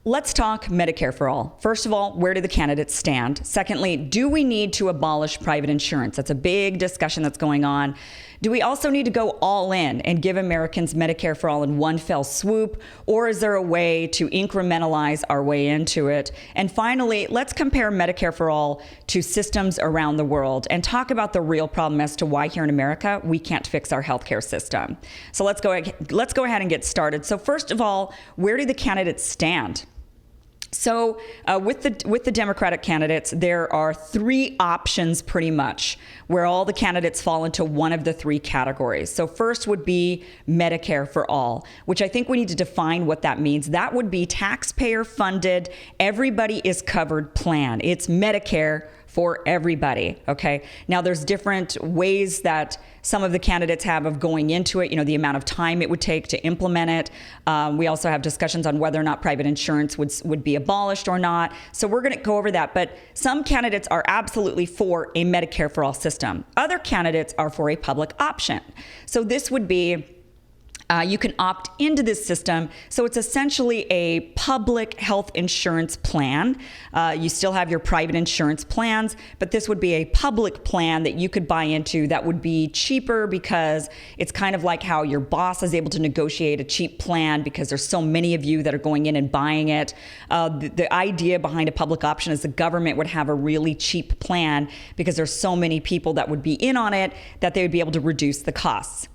Let's talk Medicare for all. First of all, where do the candidates stand? Secondly, do we need to abolish private insurance? That's a big discussion that's going on. Do we also need to go all in and give Americans Medicare for all in one fell swoop? Or is there a way to incrementalize our way into it? And finally, let's compare Medicare for all to systems around the world and talk about the real problem as to why here in America we can't fix our healthcare system. So let's go ahead and get started. So first of all, where do the candidates stand? So with the Democratic candidates, there are three options pretty much where all the candidates fall into one of the three categories. So first would be Medicare for all, which I think we need to define what that means. That would be taxpayer funded, everybody is covered plan. It's Medicare for everybody, okay? Now, there's different ways that some of the candidates have of going into it, the amount of time it would take to implement it. We also have discussions on whether or not private insurance would be abolished or not. So we're gonna go over that, but some candidates are absolutely for a Medicare for all system. Other candidates are for a public option. So this would be you can opt into this system. So it's essentially a public health insurance plan. You still have your private insurance plans, but this would be a public plan that you could buy into that would be cheaper because it's kind of like how your boss is able to negotiate a cheap plan because there's so many of you that are going in and buying it. The idea behind a public option is the government would have a really cheap plan because there's so many people that would be in on it that they would be able to reduce the costs.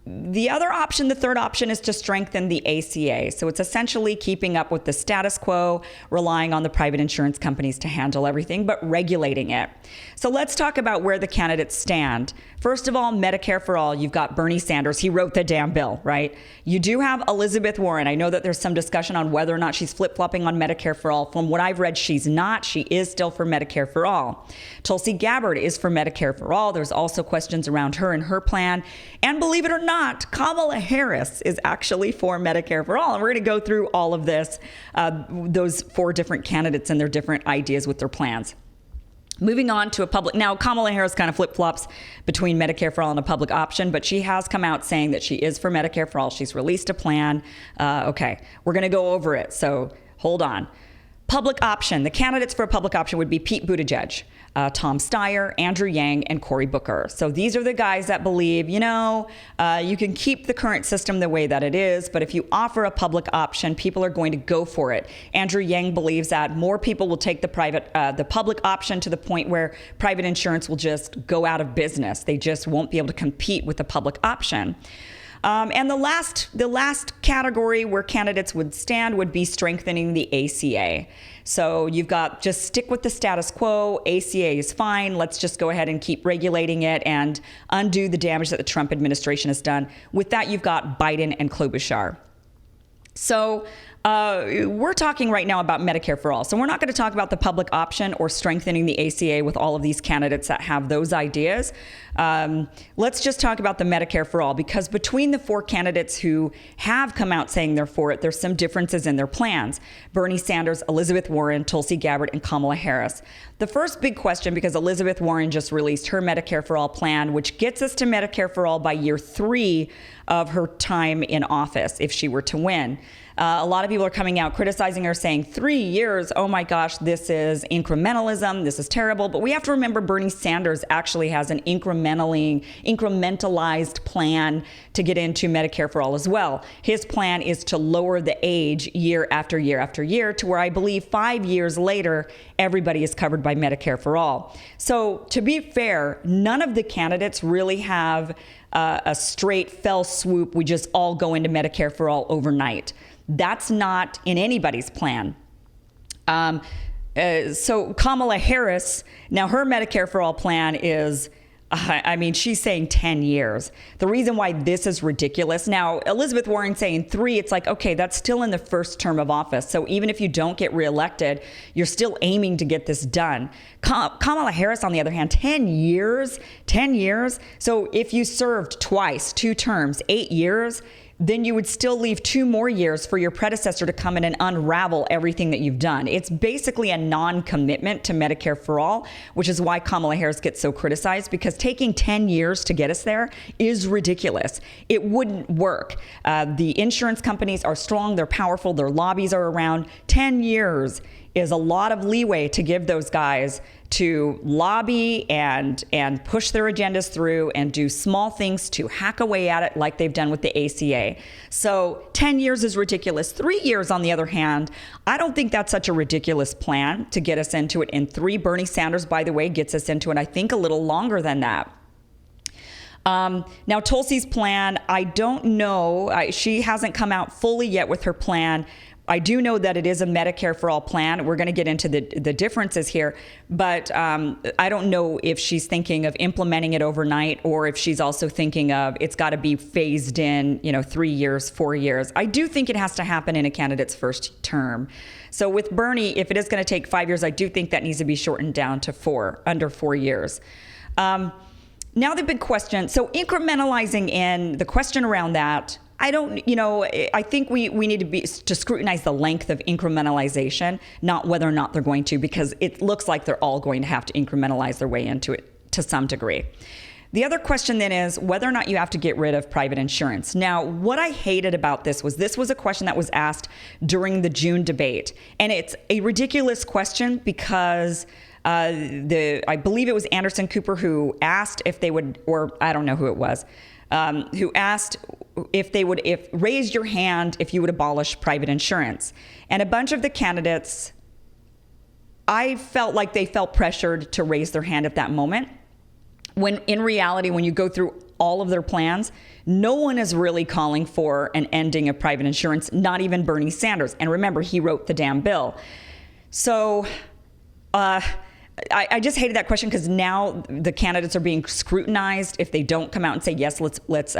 The other option, the third option, is to strengthen the ACA. So it's essentially keeping up with the status quo, relying on the private insurance companies to handle everything, but regulating it. So let's talk about where the candidates stand. First of all, Medicare for all. You've got Bernie Sanders. He wrote the damn bill, right? You do have Elizabeth Warren. I know that there's some discussion on whether or not she's flip-flopping on Medicare for all. From what I've read, she's not. She is still for Medicare for all. Tulsi Gabbard is for Medicare for all. There's also questions around her and her plan. And believe it or not, Kamala Harris is actually for Medicare for all. And we're going to go through all of this, those four different candidates and their different ideas with their plans. Moving on to a public, now Kamala Harris kind of flip-flops between Medicare for all and a public option, but she has come out saying that she is for Medicare for all. She's released a plan. Okay, we're going to go over it, so hold on. Public option. The candidates for a public option would be Pete Buttigieg, Tom Steyer, Andrew Yang, and Cory Booker. So these are the guys that believe, you can keep the current system the way that it is, but if you offer a public option, people are going to go for it. Andrew Yang believes that more people will take the public option to the point where private insurance will just go out of business. They just won't be able to compete with the public option. And the last category where candidates would stand would be strengthening the ACA. So you've got just stick with the status quo. ACA is fine. Let's just go ahead and keep regulating it and undo the damage that the Trump administration has done. With that, you've got Biden and Klobuchar. So we're talking right now about Medicare for all. So we're not going to talk about the public option or strengthening the ACA with all of these candidates that have those ideas. Let's just talk about the Medicare for all, because between the four candidates who have come out saying they're for it, there's some differences in their plans. Bernie Sanders, Elizabeth Warren, Tulsi Gabbard, and Kamala Harris. The first big question, because Elizabeth Warren just released her Medicare for all plan, which gets us to Medicare for all by year 3 of her time in office, if she were to win. A lot of people are coming out criticizing her, saying 3 years, oh my gosh, this is incrementalism, this is terrible. But we have to remember Bernie Sanders actually has an incrementalized plan to get into Medicare for all as well. His plan is to lower the age year after year after year to where I believe 5 years later, everybody is covered by Medicare for all. So to be fair, none of the candidates really have a straight fell swoop. We just all go into Medicare for all overnight. That's not in anybody's plan. So Kamala Harris, now her Medicare for all plan is, she's saying 10 years. The reason why this is ridiculous, now Elizabeth Warren saying 3, it's like, okay, that's still in the first term of office. So even if you don't get reelected, you're still aiming to get this done. Kamala Harris, on the other hand, 10 years. So if you served twice, 2 terms, 8 years, then you would still leave 2 more years for your predecessor to come in and unravel everything that you've done. It's basically a non-commitment to Medicare for all, which is why Kamala Harris gets so criticized, because taking 10 years to get us there is ridiculous. It wouldn't work. The insurance companies are strong, they're powerful, their lobbies are around. 10 years is a lot of leeway to give those guys to lobby and push their agendas through and do small things to hack away at it like they've done with the ACA. So 10 years is ridiculous. 3 years, on the other hand, I don't think that's such a ridiculous plan to get us into it in 3. Bernie Sanders, by the way, gets us into it, I think, a little longer than that. Now, Tulsi's plan, I don't know. She hasn't come out fully yet with her plan. I do know that it is a Medicare for all plan. We're going to get into the differences here, but I don't know if she's thinking of implementing it overnight or if she's also thinking of it's got to be phased in, 3 years, 4 years. I do think it has to happen in a candidate's first term. So with Bernie, if it is going to take 5 years, I do think that needs to be shortened down to under 4 years. Now the big question, so incrementalizing in, the question around that, I think we need to scrutinize the length of incrementalization, not whether or not they're going to, because it looks like they're all going to have to incrementalize their way into it to some degree. The other question then is whether or not you have to get rid of private insurance. Now, what I hated about this was a question that was asked during the June debate. And it's a ridiculous question because I believe it was Anderson Cooper who asked if they would, or I don't know who it was, who asked if raise your hand if you would abolish private insurance. And a bunch of the candidates, I felt like they felt pressured to raise their hand at that moment. When in reality, when you go through all of their plans, no one is really calling for an ending of private insurance, not even Bernie Sanders. And remember, he wrote the damn bill. So, I just hated that question because now the candidates are being scrutinized if they don't come out and say, yes, let's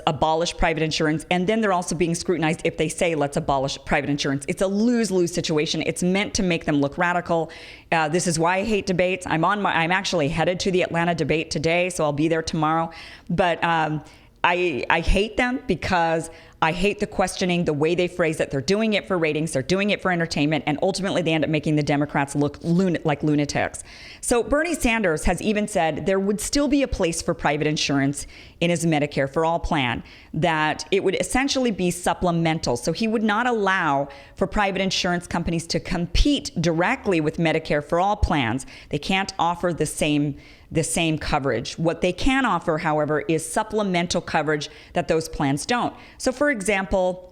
abolish private insurance. And then they're also being scrutinized if they say, let's abolish private insurance. It's a lose-lose situation. It's meant to make them look radical. This is why I hate debates. I'm actually headed to the Atlanta debate today, so I'll be there tomorrow. But I hate them because I hate the questioning, the way they phrase it. They're doing it for ratings, they're doing it for entertainment, and ultimately they end up making the Democrats look like lunatics. So Bernie Sanders has even said there would still be a place for private insurance in his Medicare for all plan, that it would essentially be supplemental. So he would not allow for private insurance companies to compete directly with Medicare for all plans. They can't offer the same coverage. What they can offer, however, is supplemental coverage that those plans don't. So for example,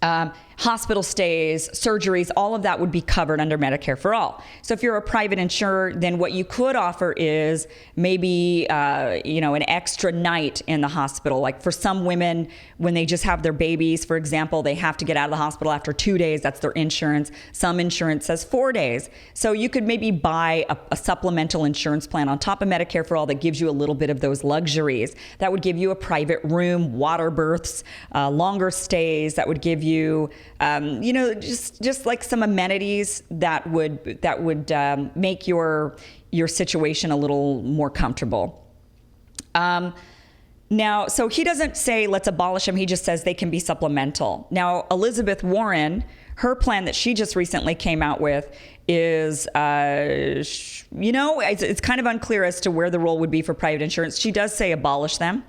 hospital stays, surgeries, all of that would be covered under Medicare for all. So if you're a private insurer, then what you could offer is maybe, an extra night in the hospital. Like for some women, when they just have their babies, for example, they have to get out of the hospital after 2 days. That's their insurance. Some insurance says 4 days. So you could maybe buy a supplemental insurance plan on top of Medicare for all that gives you a little bit of those luxuries. That would give you a private room, water berths, longer stays. That would give you just like some amenities that would make your situation a little more comfortable. Now, so he doesn't say let's abolish them. He just says they can be supplemental. Now, Elizabeth Warren, her plan that she just recently came out with is, it's kind of unclear as to where the role would be for private insurance. She does say abolish them.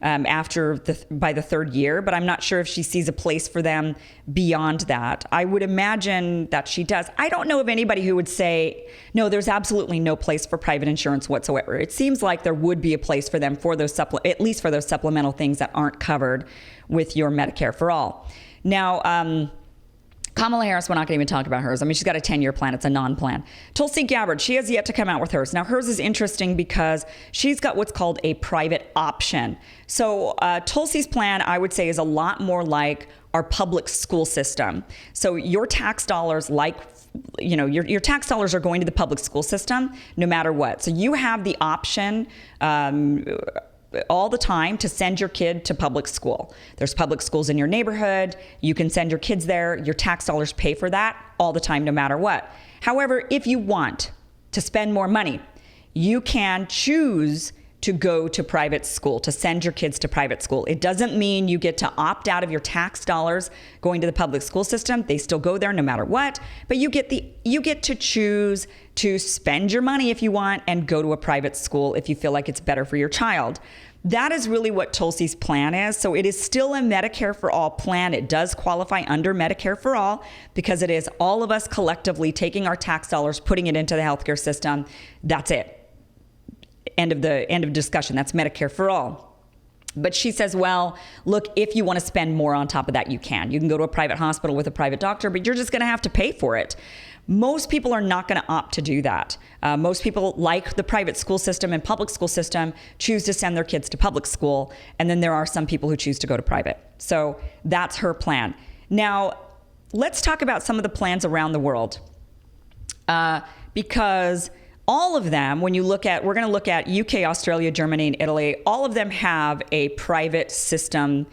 By the 3rd year, but I'm not sure if she sees a place for them beyond that. I would imagine that she does. I don't know of anybody who would say, no, there's absolutely no place for private insurance whatsoever. It seems like there would be a place for them for those at least for those supplemental things that aren't covered with your Medicare for all. Now, Kamala Harris, we're not going to even talk about hers. I mean, she's got a 10-year plan. It's a non-plan. Tulsi Gabbard, she has yet to come out with hers. Now, hers is interesting because she's got what's called a private option. So Tulsi's plan, I would say, is a lot more like our public school system. So your tax dollars, your tax dollars are going to the public school system no matter what. So you have the option all the time to send your kid to public school. There's public schools in your neighborhood. You can send your kids there. Your tax dollars pay for that all the time, no matter what. However, if you want to spend more money, you can choose to go to private school, to send your kids to private school. It doesn't mean you get to opt out of your tax dollars going to the public school system. They still go there no matter what, but you get to choose to spend your money if you want and go to a private school if you feel like it's better for your child. That is really what Tulsi's plan is. So it is still a Medicare for All plan. It does qualify under Medicare for All because it is all of us collectively taking our tax dollars, putting it into the healthcare system. That's it. End of discussion. That's Medicare for All. But she says, well, look, if you want to spend more on top of that, you can. You can go to a private hospital with a private doctor, but you're just going to have to pay for it. Most people are not going to opt to do that. Most people, like the private school system and public school system, choose to send their kids to public school. And then there are some people who choose to go to private. So that's her plan. Now, let's talk about some of the plans around the world. Because all of them, when you look at, we're going to look at UK, Australia, Germany, and Italy, all of them have a private system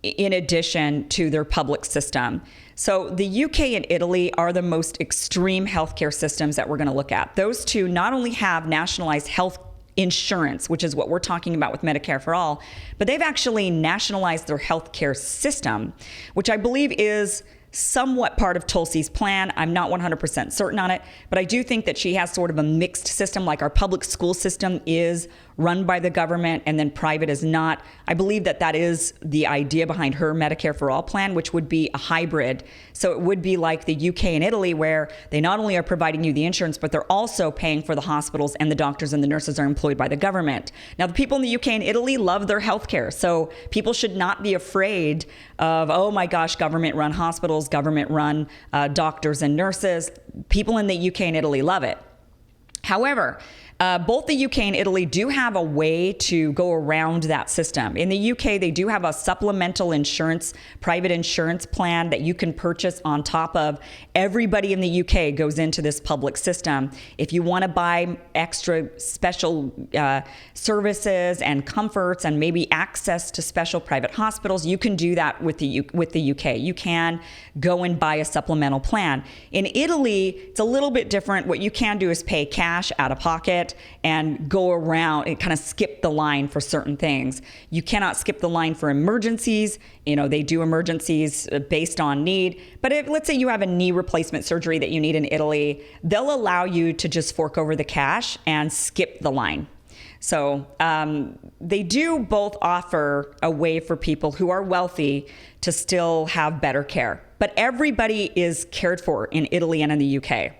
in addition to their public system. So the UK and Italy are the most extreme healthcare systems that we're going to look at. Those two not only have nationalized health insurance, which is what we're talking about with Medicare for All, but they've actually nationalized their healthcare system, which I believe is somewhat part of Tulsi's plan. I'm not 100% certain on it, but I do think that she has sort of a mixed system, like our public school system is run by the government and then private is not. I believe that that is the idea behind her Medicare for All plan, which would be a hybrid. So it would be like the UK and Italy, where they not only are providing you the insurance, but they're also paying for the hospitals, and the doctors and the nurses are employed by the government. Now, the people in the UK and Italy love their healthcare, so people should not be afraid of, oh my gosh, government-run hospitals, government-run doctors and nurses. People in the UK and Italy love it. However, both the UK and Italy do have a way to go around that system. In the UK, they do have a supplemental insurance, private insurance plan that you can purchase on top of. Everybody in the UK goes into this public system. If you want to buy extra special services and comforts and maybe access to special private hospitals, you can do that with the UK. You can go and buy a supplemental plan. In Italy, it's a little bit different. What you can do is pay cash out of pocket and go around and kind of skip the line for certain things. You cannot skip the line for emergencies. You know, they do emergencies based on need. But if, let's say you have a knee replacement surgery that you need in Italy, they'll allow you to just fork over the cash and skip the line. So they do both offer a way for people who are wealthy to still have better care. But everybody is cared for in Italy and in the UK.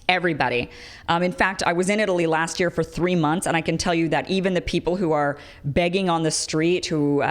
Everybody. In fact, I was in Italy last year for 3 months, and I can tell you that even the people who are begging on the street, who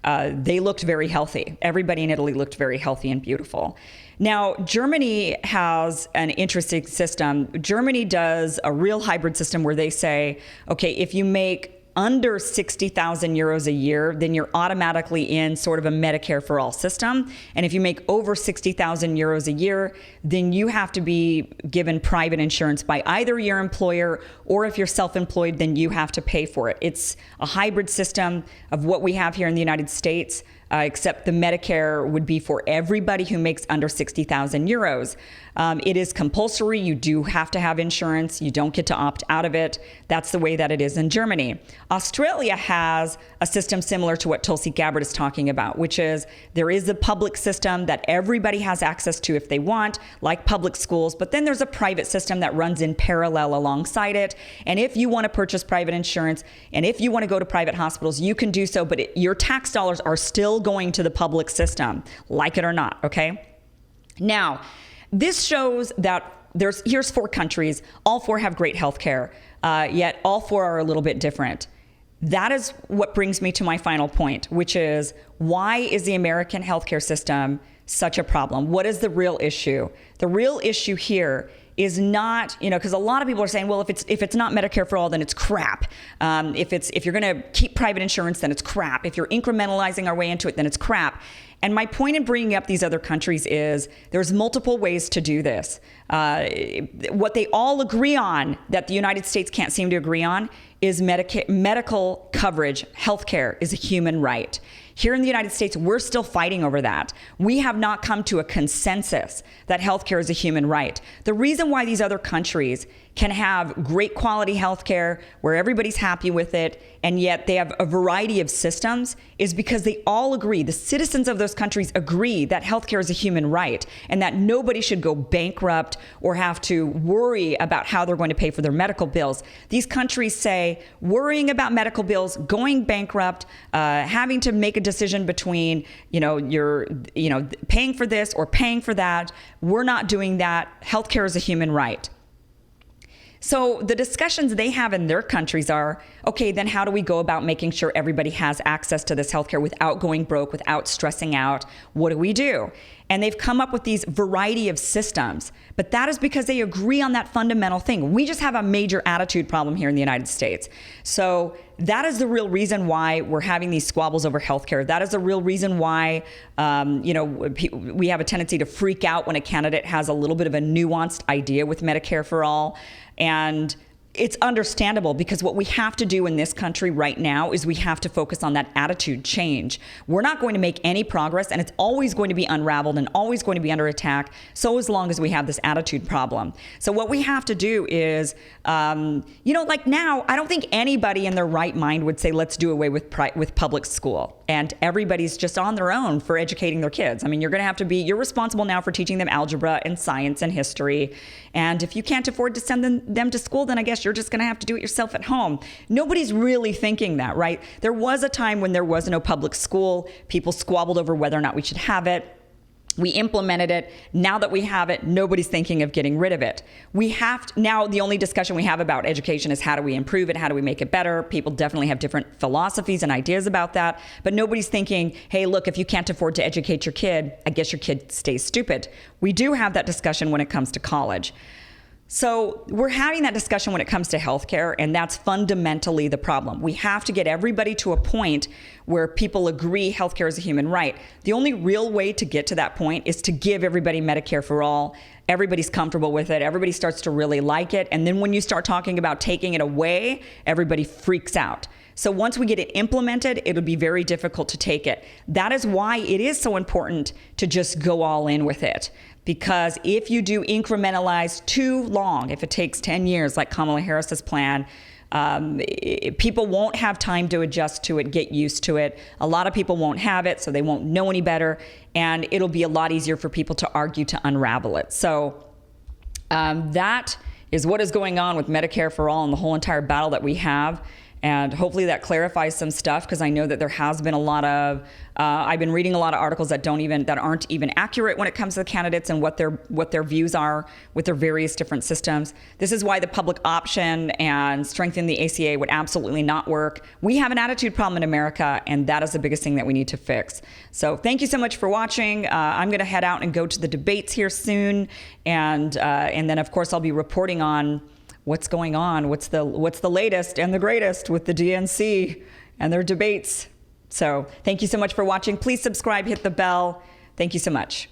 they looked very healthy. Everybody in Italy looked very healthy and beautiful. Now, Germany has an interesting system. Germany does a real hybrid system where they say, okay, if you make under 60,000 euros a year, then you're automatically in sort of a Medicare for All system. And if you make over 60,000 euros a year, then you have to be given private insurance by either your employer, or if you're self-employed, then you have to pay for it. It's a hybrid system of what we have here in the United States, except the Medicare would be for everybody who makes under 60,000 euros. It is compulsory. You do have to have insurance. You don't get to opt out of it. That's the way that it is in Germany. Australia has a system similar to what Tulsi Gabbard is talking about, which is there is a public system that everybody has access to if they want, like public schools, but then there's a private system that runs in parallel alongside it. And if you want to purchase private insurance, and if you want to go to private hospitals, you can do so, but your tax dollars are still going to the public system, like it or not, okay? Now, this shows that here's 4 countries. All 4 have great health care, yet all 4 are a little bit different. That is what brings me to my final point, which is, why is the American healthcare system such a problem? What is the real issue? The real issue here is not, because a lot of people are saying, well, if it's not Medicare for All, then it's crap. If you're going to keep private insurance, then it's crap. If you're incrementalizing our way into it, then it's crap. And my point in bringing up these other countries is there's multiple ways to do this. What they all agree on that the United States can't seem to agree on is medical coverage. Healthcare is a human right. Here in the United States, we're still fighting over that. We have not come to a consensus that healthcare is a human right. The reason why these other countries can have great quality healthcare where everybody's happy with it, and yet they have a variety of systems, is because they all agree, the citizens of those countries agree, that healthcare is a human right and that nobody should go bankrupt or have to worry about how they're going to pay for their medical bills. These countries say worrying about medical bills, going bankrupt, having to make a decision between, you're paying for this or paying for that. We're not doing that. Healthcare is a human right. So the discussions they have in their countries are, okay, then how do we go about making sure everybody has access to this healthcare without going broke, without stressing out? What do we do? And they've come up with these variety of systems, but that is because they agree on that fundamental thing. We just have a major attitude problem here in the United States. So that is the real reason why we're having these squabbles over healthcare. That is the real reason why, we have a tendency to freak out when a candidate has a little bit of a nuanced idea with Medicare for all. And it's understandable, because what we have to do in this country right now is we have to focus on that attitude change. We're not going to make any progress, and it's always going to be unraveled and always going to be under attack, so as long as we have this attitude problem. So what we have to do is, like now, I don't think anybody in their right mind would say, let's do away with public school, and everybody's just on their own for educating their kids. I mean, you're responsible now for teaching them algebra and science and history, and if you can't afford to send them to school, then I guess you're just going to have to do it yourself at home. Nobody's really thinking that, right? There was a time when there was no public school. People squabbled over whether or not we should have it. We implemented it. Now that we have it, nobody's thinking of getting rid of it. Now the only discussion we have about education is how do we improve it? How do we make it better? People definitely have different philosophies and ideas about that, but nobody's thinking, hey, look, if you can't afford to educate your kid, I guess your kid stays stupid. We do have that discussion when it comes to college. So we're having that discussion when it comes to healthcare, and that's fundamentally the problem. We have to get everybody to a point where people agree healthcare is a human right. The only real way to get to that point is to give everybody Medicare for all. Everybody's comfortable with it. Everybody starts to really like it. And then when you start talking about taking it away, everybody freaks out. So once we get it implemented, it'll be very difficult to take it. That is why it is so important to just go all in with it. Because if you do incrementalize too long, if it takes 10 years like Kamala Harris's plan, people won't have time to adjust to it, get used to it. A lot of people won't have it, so they won't know any better. And it'll be a lot easier for people to argue to unravel it. So that is what is going on with Medicare for all and the whole entire battle that we have. And hopefully that clarifies some stuff, because I know that there has been a lot of, I've been reading a lot of articles that aren't even accurate when it comes to the candidates and what their views are with their various different systems. This is why the public option and strengthening the ACA would absolutely not work. We have an attitude problem in America, and that is the biggest thing that we need to fix. So thank you so much for watching. I'm going to head out and go to the debates here soon, and then of course I'll be reporting on what's going on, what's the latest and the greatest with the DNC and their debates. So thank you so much for watching. Please subscribe, hit the bell. Thank you so much.